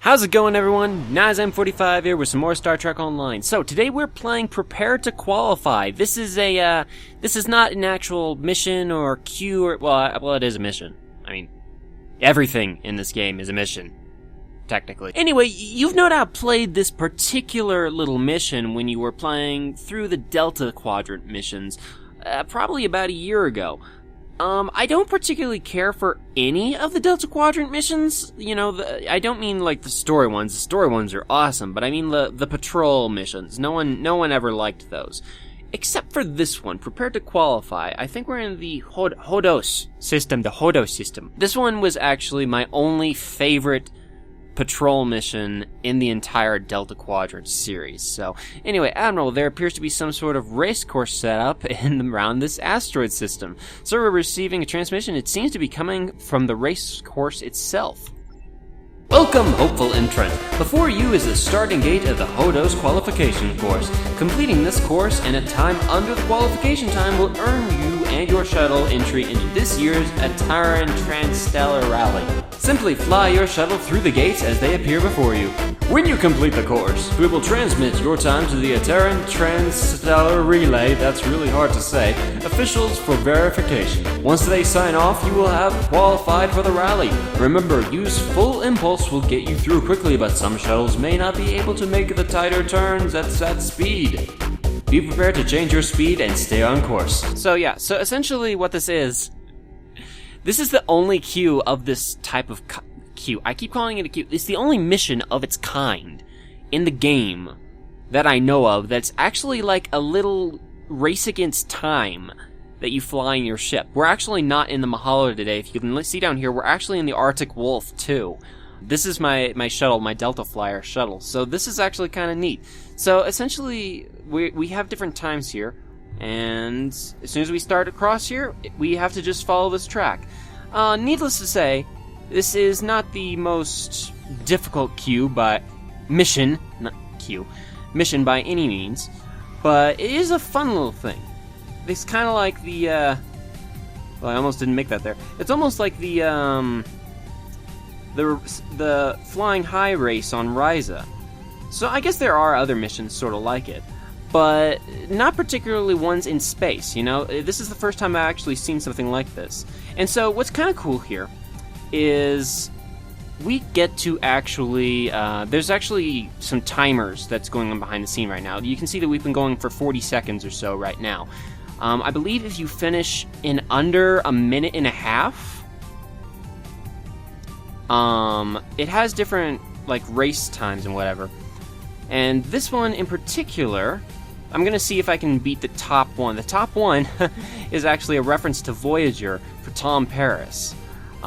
How's it going, everyone? Nyzam45 here with some more Star Trek Online. So today we're playing Prepare to Qualify. This is not an actual mission or queue or well, it is a mission. I mean, everything in this game is a mission, technically. Anyway, you've no doubt played this particular little mission when you were playing through the Delta Quadrant missions, probably about a year ago. I don't particularly care for any of the Delta Quadrant missions. You know, I don't mean like the story ones. The story ones are awesome, but I mean the patrol missions. No one ever liked those. Except for this one, Prepare to Qualify. I think we're in the Hodos System, the Hodos System. This one was actually my only favorite patrol mission in the entire Delta Quadrant series. So, anyway, Admiral, there appears to be some sort of race course set up around this asteroid system. So we're receiving a transmission. It seems to be coming from the race course itself. Welcome, hopeful entrant. Before you is the starting gate of the Hodos qualification course. Completing this course in a time under the qualification time will earn you and your shuttle entry into this year's Ataran Transstellar Rally. Simply fly your shuttle through the gates as they appear before you. When you complete the course, we will transmit your time to the Ataran Transstellar Relay, that's really hard to say, officials for verification. Once they sign off, you will have qualified for the rally. Remember, use full impulse will get you through quickly, but some shuttles may not be able to make the tighter turns at that speed. Be prepared to change your speed and stay on course. So essentially what this is the only queue of this type of queue. I keep calling it a queue. It's the only mission of its kind in the game that I know of that's actually like a little race against time that you fly in your ship. We're actually not in the Mahalo today. If you can see down here, we're actually in the Arctic Wolf too. This is my shuttle, my Delta Flyer shuttle. So this is actually kind of neat. So essentially, we have different times here, and as soon as we start across here, we have to just follow this track. Needless to say, this is not the most difficult mission by any means, but it is a fun little thing. It's kind of like the, well, I almost didn't make that there. It's almost like the flying high race on Ryza. So I guess there are other missions sort of like it, but not particularly ones in space, you know? This is the first time I've actually seen something like this. And so what's kind of cool here is we get to actually, there's actually some timers that's going on behind the scene right now. You can see that we've been going for 40 seconds or so right now. I believe if you finish in under a minute and a half, it has different, like, race times and whatever. And this one in particular, I'm gonna see if I can beat the top one. The top one is actually a reference to Voyager for Tom Paris, if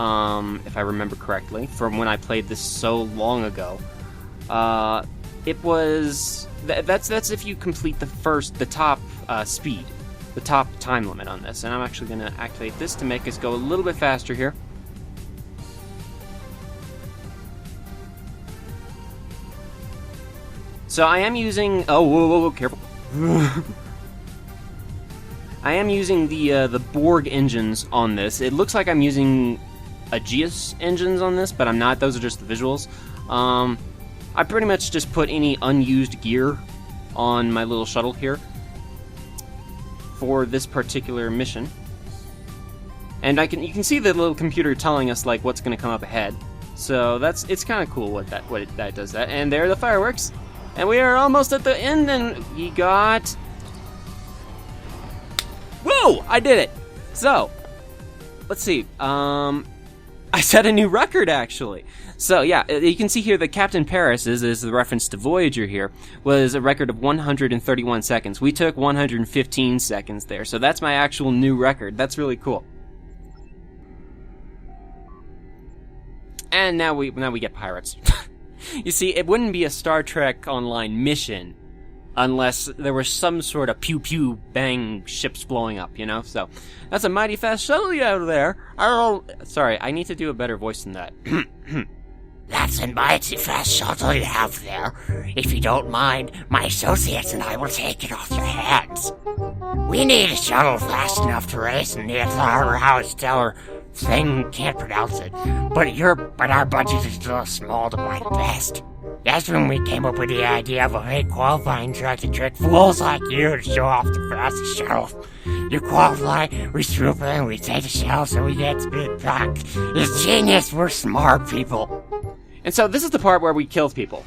I remember correctly, from when I played this so long ago. It was that's if you complete the top speed, the top time limit on this. And I'm actually gonna activate this to make us go a little bit faster here. So I am using, whoa, careful. I am using the Borg engines on this. It looks like I'm using Aegis engines on this, but I'm not. Those are just the visuals. I pretty much just put any unused gear on my little shuttle here for this particular mission. And you can see the little computer telling us like what's going to come up ahead. So it's kind of cool what that does that. And there are the fireworks. And we are almost at the end, and we got... Whoa! I did it! So, let's see. I set a new record, actually. So, yeah, you can see here that Captain Paris is the reference to Voyager here, was a record of 131 seconds. We took 115 seconds there, so that's my actual new record. That's really cool. And now we get pirates. You see, it wouldn't be a Star Trek Online mission unless there was some sort of pew-pew bang ships blowing up, you know? So, that's a mighty fast shuttle you have there. Sorry, I need to do a better voice than that. That's a mighty fast shuttle you have there. If you don't mind, my associates and I will take it off your hands. We need a shuttle fast enough to race in the Stellar thing, can't pronounce it. But our budget is still small to buy the best. That's when we came up with the idea of a fake qualifying track to trick fools like you to show off the fastest shuttle. You qualify, we swoop in, we take the shuttle so we get speed back. It's genius, we're smart people. And so this is the part where we kill people.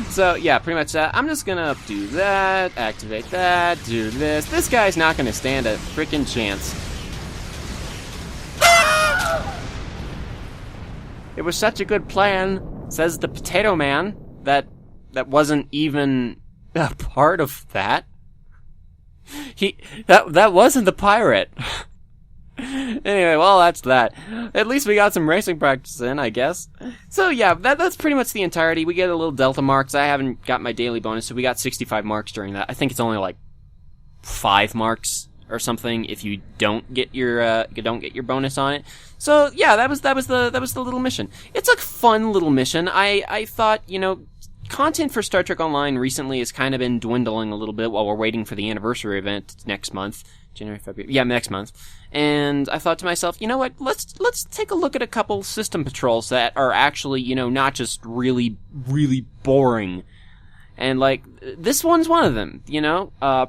So, yeah, pretty much that. I'm just gonna do that, activate that, do this. This guy's not gonna stand a freaking chance. It was such a good plan, says the Potato Man, that wasn't even a part of that. That wasn't the pirate. Anyway, well, that's that. At least we got some racing practice in, I guess. So yeah, that's pretty much the entirety. We get a little delta marks. I haven't got my daily bonus, so we got 65 marks during that. I think it's only like 5 marks or something if you don't get your bonus on it. So yeah, that was the little mission. It's a fun little mission. I thought, content for Star Trek Online recently has kind of been dwindling a little bit while we're waiting for the anniversary event next month. January, February, yeah, next month. And I thought to myself, you know what, let's take a look at a couple system patrols that are actually, not just really, really boring. And this one's one of them,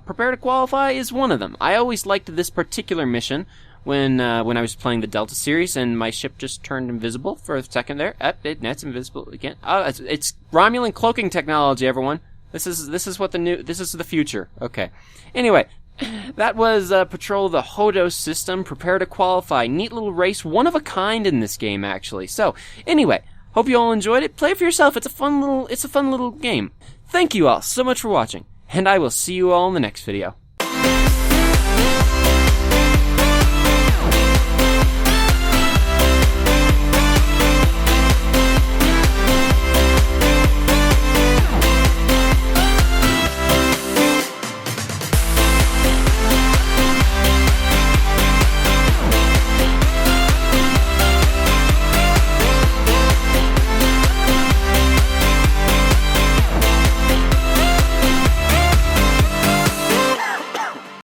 Prepare to Qualify is one of them. I always liked this particular mission when I was playing the Delta series, and my ship just turned invisible for a second there. It's invisible again. Oh, it's Romulan cloaking technology, everyone. This is the future. Okay. Anyway, that was Patrol the Hodos System, Prepare to Qualify. Neat little race, one of a kind in this game, actually. So, anyway, hope you all enjoyed it. Play it for yourself. It's a fun little game. Thank you all so much for watching, and I will see you all in the next video.